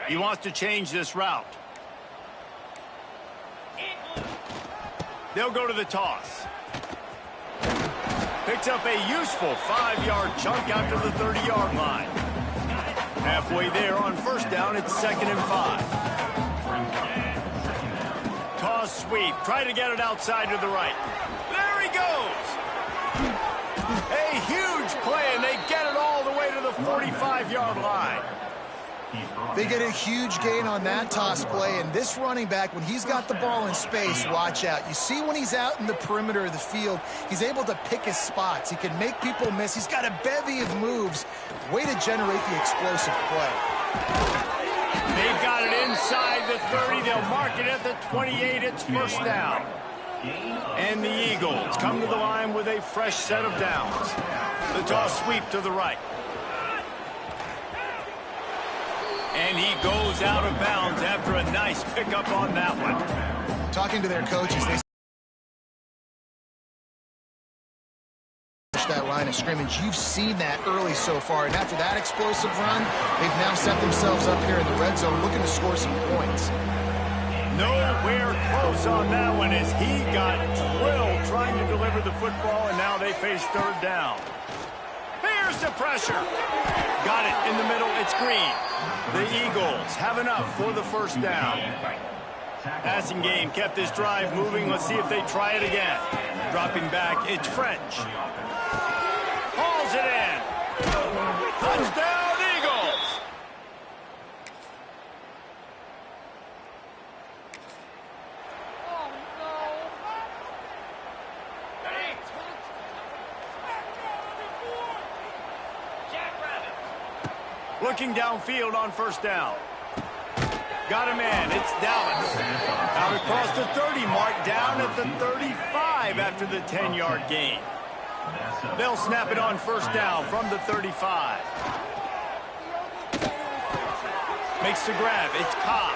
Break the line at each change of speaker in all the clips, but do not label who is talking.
He wants to change this route. They'll go to the toss. Picks up a useful 5-yard chunk out to the 30-yard line. Halfway there on first down, it's 2nd and 5. Toss sweep. Try to get it outside to the right. There he goes. A huge play, and they get it all the way to the 45-yard line.
They get a huge gain on that toss play, and this running back, when he's got the ball in space, watch out. You see when he's out in the perimeter of the field, he's able to pick his spots. He can make people miss. He's got a bevy of moves. Way to generate the explosive play.
They've got it inside the 30. They'll mark it at the 28. It's first down. And the Eagles come to the line with a fresh set of downs. The toss sweep to the right. And he goes out of bounds after a nice pickup on that one.
Talking to their coaches, they that line of scrimmage. You've seen that early so far, and after that explosive run, they've now set themselves up here in the red zone looking to score some points.
Nowhere close on that one as he got drilled trying to deliver the football, and now they face third down. Here's the pressure. Got it in the middle. It's Green. The Eagles have enough for the first down. Passing game kept this drive moving. Let's see if they try it again. Dropping back, it's French. Hauls it in. Touchdown, Eagles. Looking downfield on first down. Got him in. It's Dallas. Out across the 30 mark, down at the 35 after the 10-yard gain. They'll snap it on first down from the 35. Makes the grab. It's Cobb.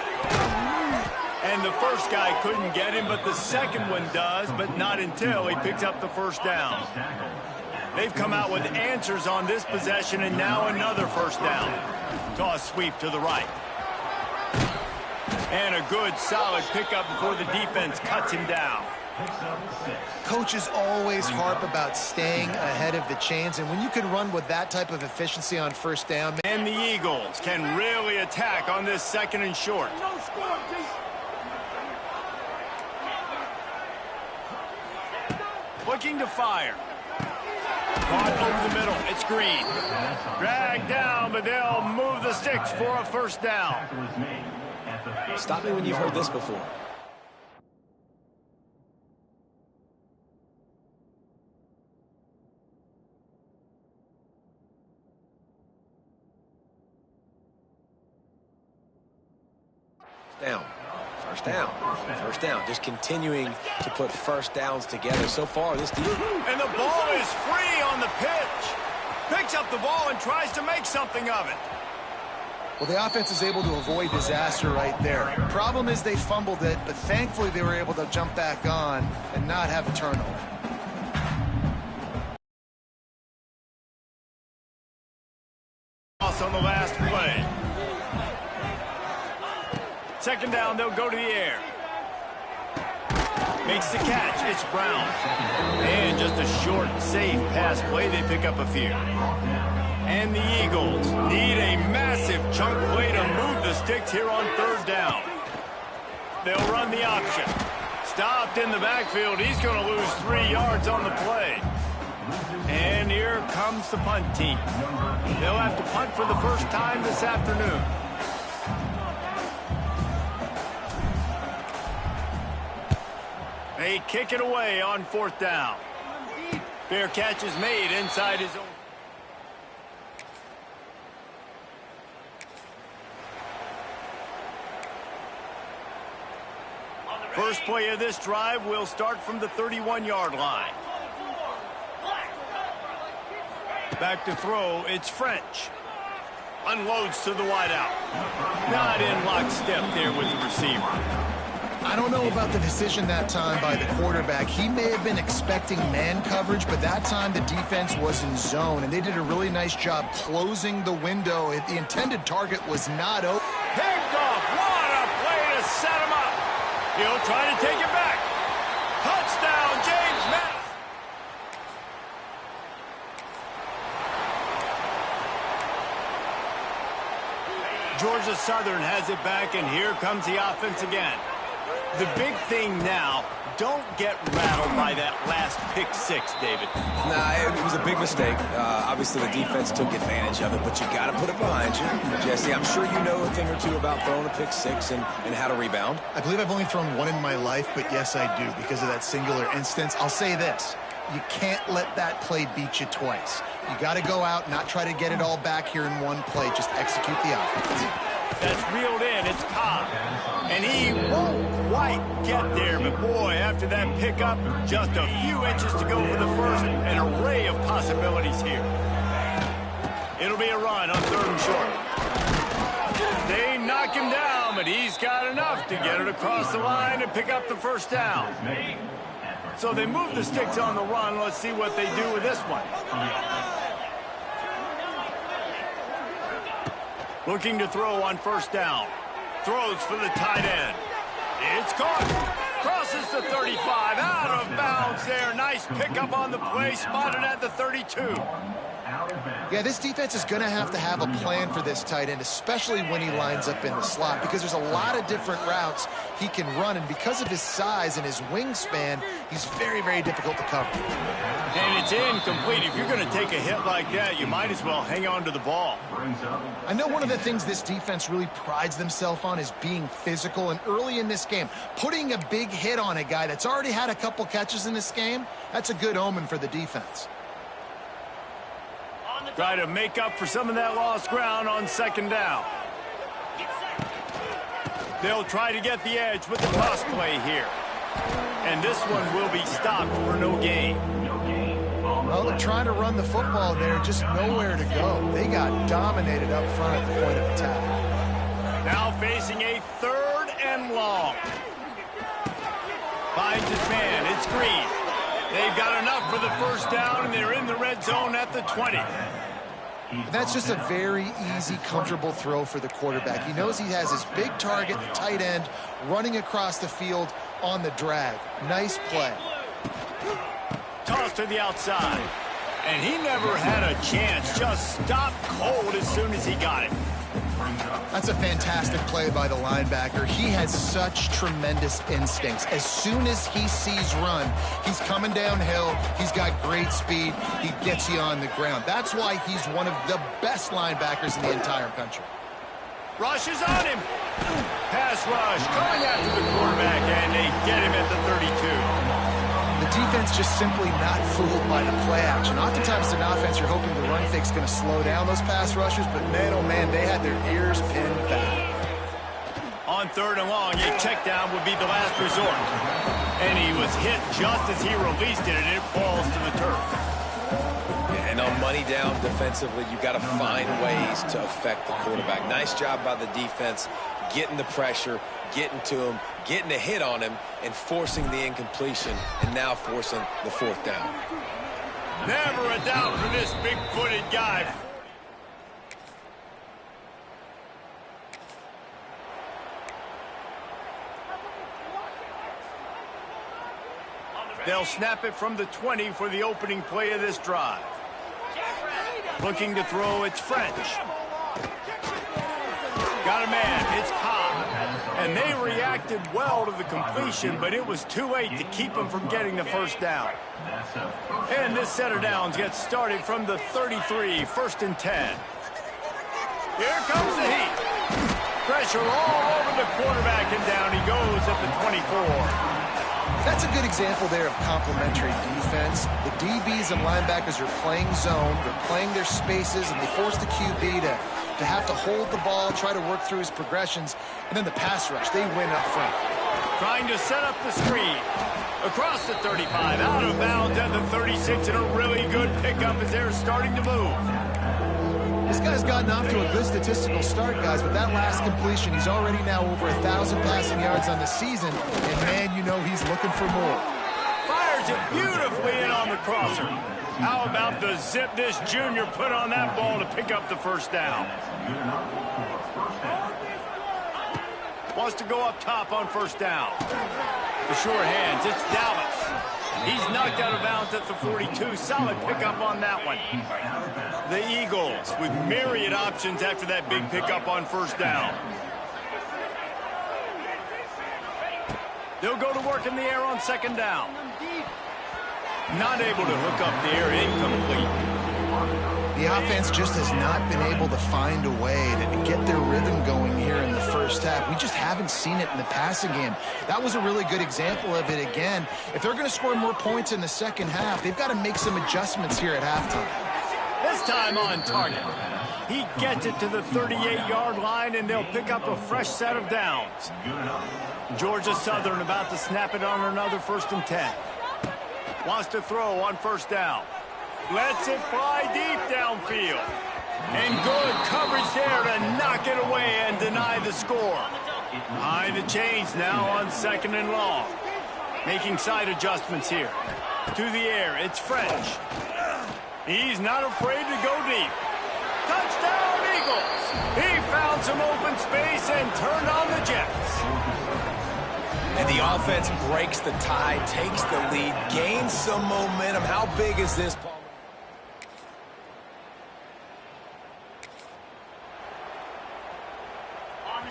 And the first guy couldn't get him, but the second one does, but not until he picks up the first down. They've come out with answers on this possession, and now another first down. Toss sweep to the right. And a good, solid pickup before the defense cuts him down.
Coaches always harp about staying ahead of the chains, and when you can run with that type of efficiency on first down.
And the Eagles can really attack on this 2nd and short. Looking to fire. Caught over the middle. It's Green. Dragged down, but they'll move the sticks for a first down.
Stop me when you've heard this before. Down. First down. First down. Just continuing to put first downs together. So far, this team.
And the ball is free on the pitch. Picks up the ball and tries to make something of it.
Well, the offense is able to avoid disaster right there. Problem is they fumbled it, but thankfully they were able to jump back on and not have a turnover.
On the last play. 2nd down, they'll go to the air. Makes the catch. It's Brown. And just a short, safe pass play. They pick up a few. And the Eagles need a massive chunk play to move the sticks here on third down. They'll run the option. Stopped in the backfield. He's going to lose 3 yards on the play. And here comes the punt team. They'll have to punt for the first time this afternoon. They kick it away on 4th down. Fair catch is made inside his own. First play of this drive will start from the 31-yard line. Back to throw, it's French. Unloads to the wideout. Not in lockstep there with the receiver.
I don't know about the decision that time by the quarterback. He may have been expecting man coverage, but that time the defense was in zone, and they did a really nice job closing the window. The intended target was not open.
Picked off. What a play to set him up. He'll try to take it back. Touchdown, James Madison. Georgia Southern has it back, and here comes the offense again. The big thing now, don't get rattled by that last pick six, David.
Nah, it was a big mistake. Obviously, the defense took advantage of it, but you got to put it behind you. Jesse, I'm sure you know a thing or two about throwing a pick six and how to rebound.
I believe I've only thrown one in my life, but yes, I do because of that singular instance. I'll say this. You can't let that play beat you twice. You got to go out, not try to get it all back here in one play. Just execute the offense.
That's reeled in. It's Cobb. And he won't quite get there. But, boy, after that pickup, just a few inches to go for the first. An array of possibilities here. It'll be a run on 3rd and short. They knock him down, but he's got enough to get it across the line and pick up the first down. So they move the sticks on the run. Let's see what they do with this one. Looking to throw on 1st down. Throws for the tight end. It's caught. Crosses the 35. Out of bounds there. Nice pickup on the play. Spotted at the 32.
Yeah, this defense is going to have a plan for this tight end, especially when he lines up in the slot, because there's a lot of different routes he can run, and because of his size and his wingspan, he's very, very difficult to cover.
And it's incomplete. If you're going to take a hit like that, you might as well hang on to the ball.
I know one of the things this defense really prides themselves on is being physical, and early in this game, putting a big hit on a guy that's already had a couple catches in this game, that's a good omen for the defense.
Try to make up for some of that lost ground on 2nd down. They'll try to get the edge with the toss play here. And this one will be stopped for no gain.
Well, they're trying to run the football there, just nowhere to go. They got dominated up front at the point of attack.
Now facing a 3rd and long. Finds his man. It's Green. They've got enough for the 1st down, and they're in the red zone at the 20.
That's just a very easy, comfortable throw for the quarterback. He knows he has his big target, the tight end, running across the field on the drag. Nice play.
Toss to the outside. And he never had a chance. Just stopped cold as soon as he got it.
That's a fantastic play by the linebacker. He has such tremendous instincts. As soon as he sees run, he's coming downhill. He's got great speed. He gets you on the ground. That's why he's one of the best linebackers in the entire country.
Rush is on him. Pass rush coming after the quarterback, and they get him at the 32.
The defense just simply not fooled by the play action. Oftentimes in offense, you're hoping the run fake's going to slow down those pass rushers, but man, oh man, they had their ears pinned back.
On 3rd and long, a check down would be the last resort. And he was hit just as he released it, and it falls to the turf.
Yeah, and on money down defensively, you got to find ways to affect the quarterback. Nice job by the defense, getting the pressure, getting to him, getting a hit on him, and forcing the incompletion, and now forcing the 4th down.
Never a doubt for this big-footed guy. They'll snap it from the 20 for the opening play of this drive. Looking to throw, it's French. Got a man, it's Cobb. And they reacted well to the completion, but it was too late to keep them from getting the 1st down. And this set of downs gets started from the 33, 1st and 10. Here comes the heat. Pressure all over the quarterback, and down he goes at the 24.
That's a good example there of complementary defense. The DBs and linebackers are playing zone, they're playing their spaces, and they force the QB to have to hold the ball, try to work through his progressions, and then the pass rush, they win up front.
Trying to set up the screen. Across the 35, out of bounds at the 36, and a really good pickup as they're starting to move.
This guy's gotten off to a good statistical start, guys, but that last completion, he's already now over 1,000 passing yards on the season, and man, you know he's looking for more.
Fires it beautifully in on the crosser. How about the zip this junior put on that ball to pick up the 1st down? Wants to go up top on first down. The sure hands, it's Dallas. He's knocked out of bounds at the 42. Solid pickup on that one. The Eagles with myriad options after that big pickup on first down. They'll go to work in the air on second down. Not able to hook up the air, incomplete.
The offense just has not been able to find a way to get their rhythm going here in the first half. We just haven't seen it in the passing game. That was a really good example of it again. If they're going to score more points in the second half, they've got to make some adjustments here at halftime.
This time on target. He gets it to the 38-yard line, and they'll pick up a fresh set of downs. Georgia Southern about to snap it on another 1st and 10. Wants to throw on first down. Lets it fly deep downfield. And good coverage there to knock it away and deny the score. Behind the chains now on 2nd and long. Making side adjustments here. To the air, it's French. He's not afraid to go deep. Touchdown, Eagles! He found some open space and turned on the Jets.
And the offense breaks the tie, takes the lead, gains some momentum. How big is this, Paul?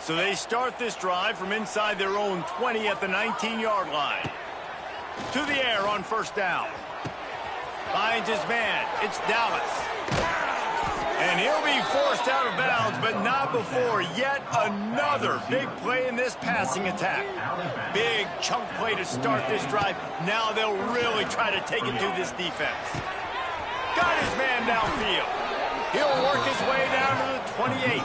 So they start this drive from inside their own 20 at the 19-yard line. To the air on first down. Finds his man. It's Dallas. And he'll be forced out of bounds, but not before yet another big play in this passing attack. Big chunk play to start this drive. Now they'll really try to take it to this defense. Got his man downfield. He'll work his way down to the 28.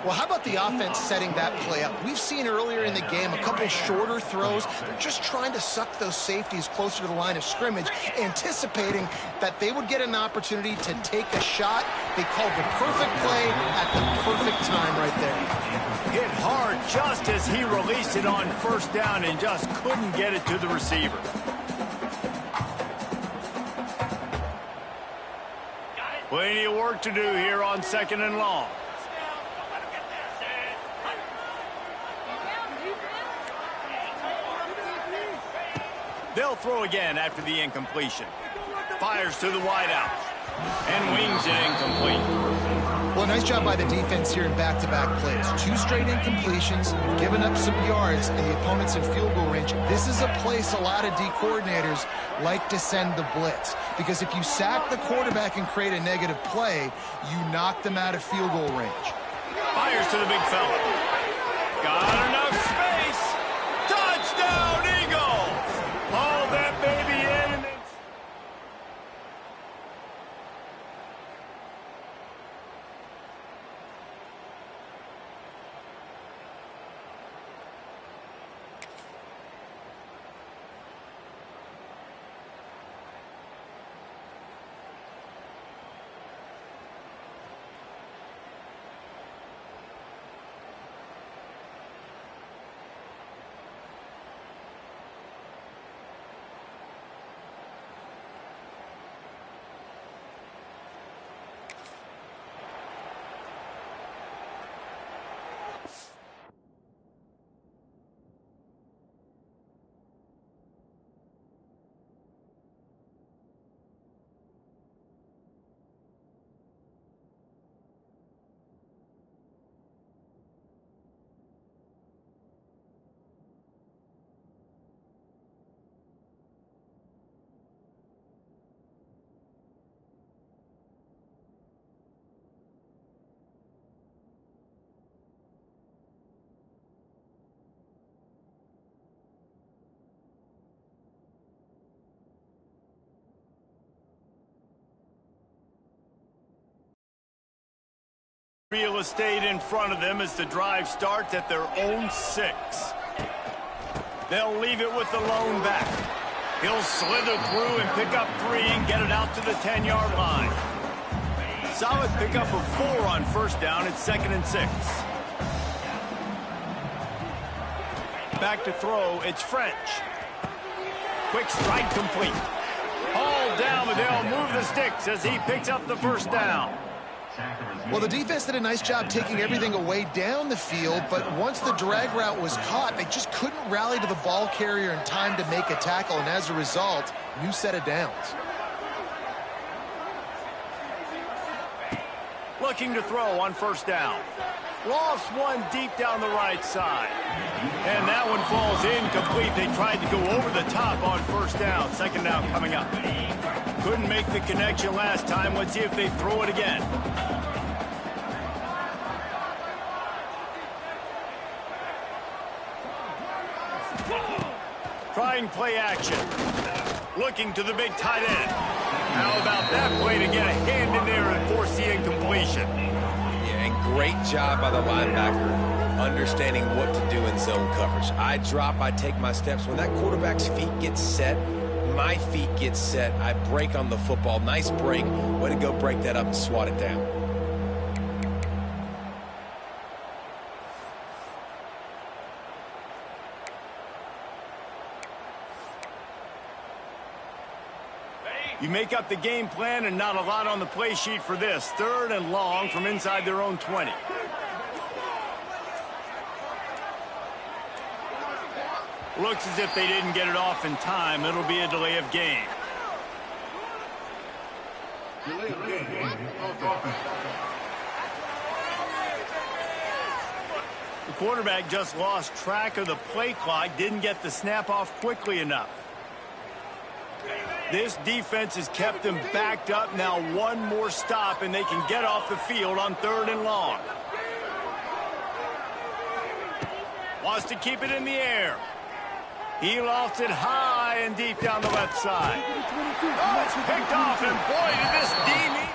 Well, how about the offense setting that play up? We've seen earlier in the game a couple shorter throws. They're just trying to suck those safeties closer to the line of scrimmage, anticipating that they would get an opportunity to take a shot. They called the perfect play at the perfect time right there.
Hit hard just as he released it on first down and just couldn't get it to the receiver. Plenty of work to do here on 2nd and long. They'll throw again after the incompletion. Fires to the wideout. And wings it incomplete.
Well, nice job by the defense here in back-to-back plays. 2 straight incompletions, giving up some yards, and the opponent's in field goal range. This is a place a lot of D coordinators like to send the blitz. Because if you sack the quarterback and create a negative play, you knock them out of field goal range.
Fires to the big fella. Got enough space. Touchdown, Eagles! Hold that baby in and then... Real estate in front of them as the drive starts at their own 6. They'll leave it with the lone back. He'll slither through and pick up 3 and get it out to the 10-yard line. Solid pickup of 4 on first down. It's 2nd and 6. Back to throw. It's French. Quick strike complete. All down, but they'll move the sticks as he picks up the first down.
Well, the defense did a nice job taking everything away down the field, but once the drag route was caught, they just couldn't rally to the ball carrier in time to make a tackle, and as a result, new set of downs.
Looking to throw on first down. Lost one deep down the right side. And that one falls incomplete. They tried to go over the top on first down. Second down coming up. Couldn't make the connection last time. Let's see if they throw it again. Trying play action. Looking to the big tight end. How about that play to get a hand in there and force the incompletion?
Yeah, and great job by the linebacker understanding what to do in zone coverage. I drop, I take my steps. When that quarterback's feet get set, my feet get set. I break on the football. Nice break. Way to go break that up and swat it down.
You make up the game plan and not a lot on the play sheet for this. Third and long from inside their own 20. Looks as if they didn't get it off in time. It'll be a delay of game. The quarterback just lost track of the play clock, didn't get the snap off quickly enough. This defense has kept them backed up. Now one more stop, and they can get off the field on third and long. Wants to keep it in the air. He lofts it high and deep down the left side. Oh, it's picked off, and boy, did this D need...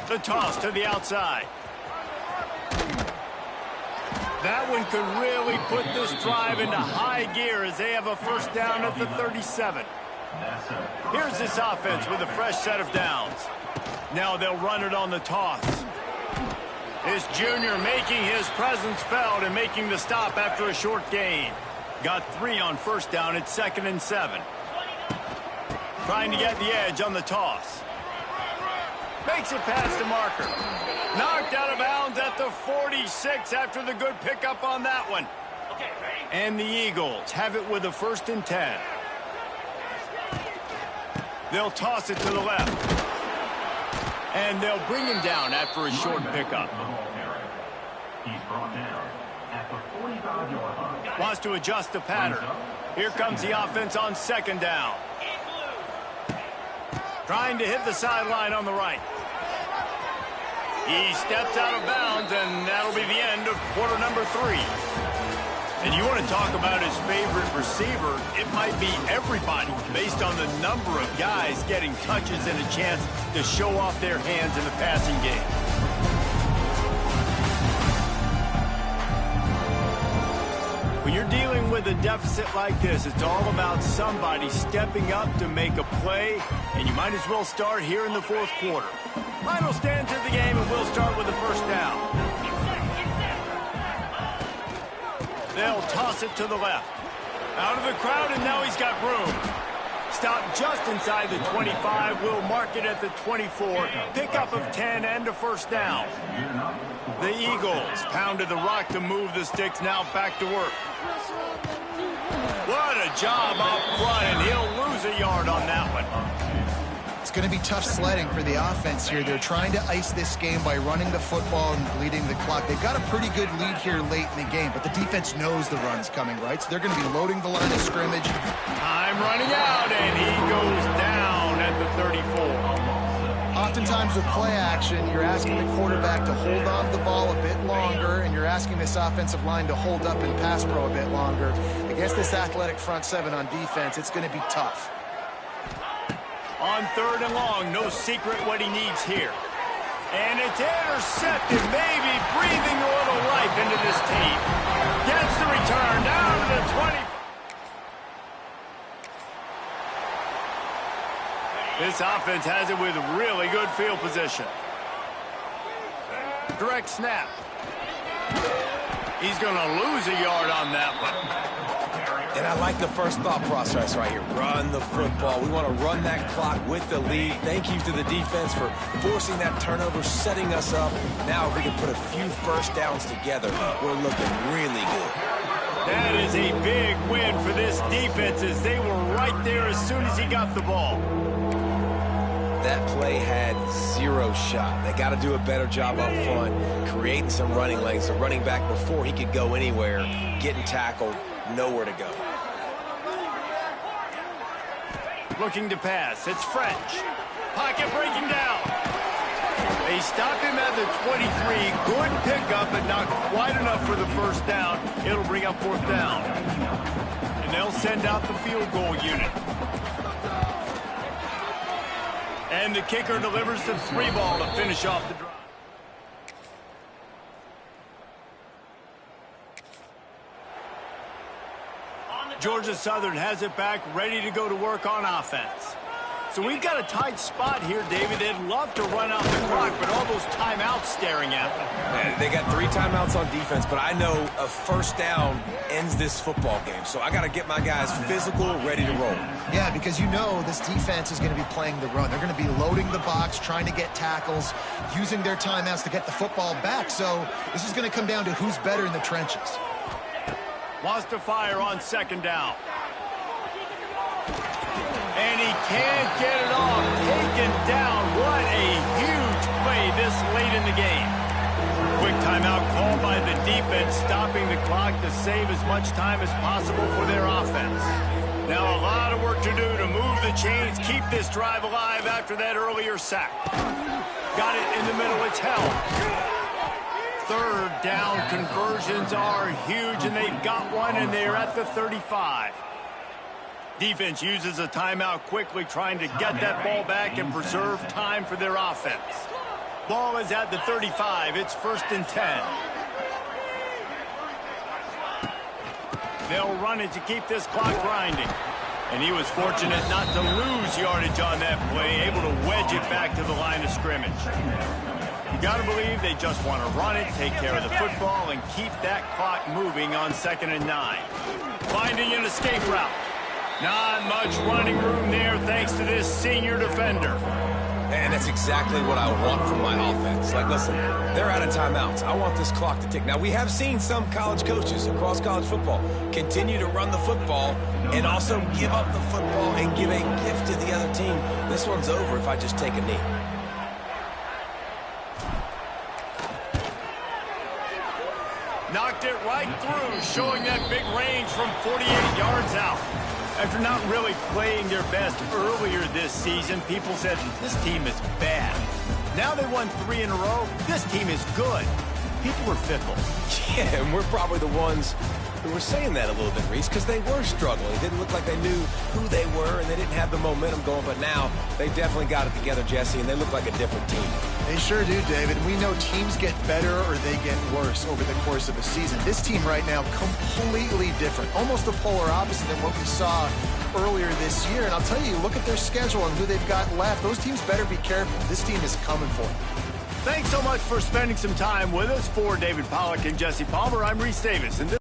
The toss to the outside. That one could really put this drive into high gear as they have a first down at the 37. Here's this offense with a fresh set of downs. Now they'll run it on the toss. This junior making his presence felt and making the stop after a short gain. Got 3 on first down at 2nd and 7. Trying to get the edge on the toss. Makes it past the marker. Knocked out of bounds at the 46 after the good pickup on that one. And the Eagles have it with a 1st and 10. They'll toss it to the left. And they'll bring him down after a short pickup. Wants to adjust the pattern. Here comes the offense on 2nd down. Trying to hit the sideline on the right. He steps out of bounds, and that'll be the end of quarter number 3. And you want to talk about his favorite receiver, it might be everybody based on the number of guys getting touches and a chance to show off their hands in the passing game. When you're dealing with a deficit like this, it's all about somebody stepping up to make a play, and you might as well start here in the 4th quarter. Final stands of the game, and we'll start with the first down. They'll toss it to the left. Out of the crowd, and now he's got room. Stopped just inside the 25. We'll mark it at the 24. Pickup of 10 and a first down. The Eagles pounded the rock to move the sticks. Now back to work. What a job up front, and he'll lose a yard on that one.
It's going to be tough sledding for the offense here. They're trying to ice this game by running the football and bleeding the clock. They've got a pretty good lead here late in the game, but the defense knows the run's coming, right? So they're going to be loading the line of scrimmage.
Time running out, and he goes down at the 34.
Oftentimes with play action, you're asking the quarterback to hold on to the ball a bit longer, and you're asking this offensive line to hold up in pass pro a bit longer. Against this athletic front 7 on defense, it's going to be tough.
On 3rd and long, no secret what he needs here. And it's intercepted, maybe breathing a little life into this team. Gets the return down to the 20. This offense has it with really good field position. Direct snap. He's going to lose a yard on that one.
And I like the first thought process right here. Run the football. We want to run that clock with the lead. Thank you to the defense for forcing that turnover, setting us up. Now if we can put a few first downs together, we're looking really good.
That is a big win for this defense as they were right there as soon as he got the ball.
That play had zero shot. They got to do a better job up front, creating some running lanes. The running back, before he could go anywhere, getting tackled, nowhere to go.
Looking to pass. It's French. Pocket breaking down. They stop him at the 23. Good pickup, but not quite enough for the first down. It'll bring up fourth down. And they'll send out the field goal unit. And the kicker delivers the 3-ball to finish off the drive. Georgia Southern has it back, ready to go to work on offense. So we've got a tight spot here, David. They'd love to run out the clock, but all those timeouts staring at them.
Man, they got 3 timeouts on defense, but I know a first down ends this football game. So I got to get my guys physical, ready to roll.
Yeah, because you know this defense is going to be playing the run. They're going to be loading the box, trying to get tackles, using their timeouts to get the football back. So this is going to come down to who's better in the trenches.
Wants to fire on second down. And he can't get it off. Taken down. What a huge play this late in the game. Quick timeout called by the defense, stopping the clock to save as much time as possible for their offense. Now a lot of work to do to move the chains, keep this drive alive after that earlier sack. Got it in the middle. It's held. Third down conversions are huge, and they've got one, and they're at the 35. Defense uses a timeout quickly, trying to get that ball back and preserve time for their offense. Ball is at the 35. It's 1st and 10. They'll run it to keep this clock grinding. And he was fortunate not to lose yardage on that play, able to wedge it back to the line of scrimmage. You got to believe they just want to run it, take care of the football, and keep that clock moving on 2nd and 9. Finding an escape route. Not much running room there thanks to this senior defender.
And that's exactly what I want from my offense. Like, listen, they're out of timeouts. I want this clock to tick. Now, we have seen some college coaches across college football continue to run the football and also give up the football and give a gift to the other team. This one's over if I just take a knee.
Knocked it right through, showing that big range from 48 yards out. After not really playing their best earlier this season, people said, this team is bad. Now they won 3 in a row. This team is good. People were fickle.
Yeah, and we're probably the ones who were saying that a little bit, Reese, because they were struggling. It didn't look like they knew who they were, and they didn't have the momentum going. But now they definitely got it together, Jesse, and they look like a different team.
They sure do, David. We know teams get better or they get worse over the course of a season. This team right now, completely different. Almost the polar opposite than what we saw earlier this year. And I'll tell you, look at their schedule and who they've got left. Those teams better be careful. This team is coming for them.
Thanks so much for spending some time with us. For David Pollack and Jesse Palmer, I'm Reese Davis, and this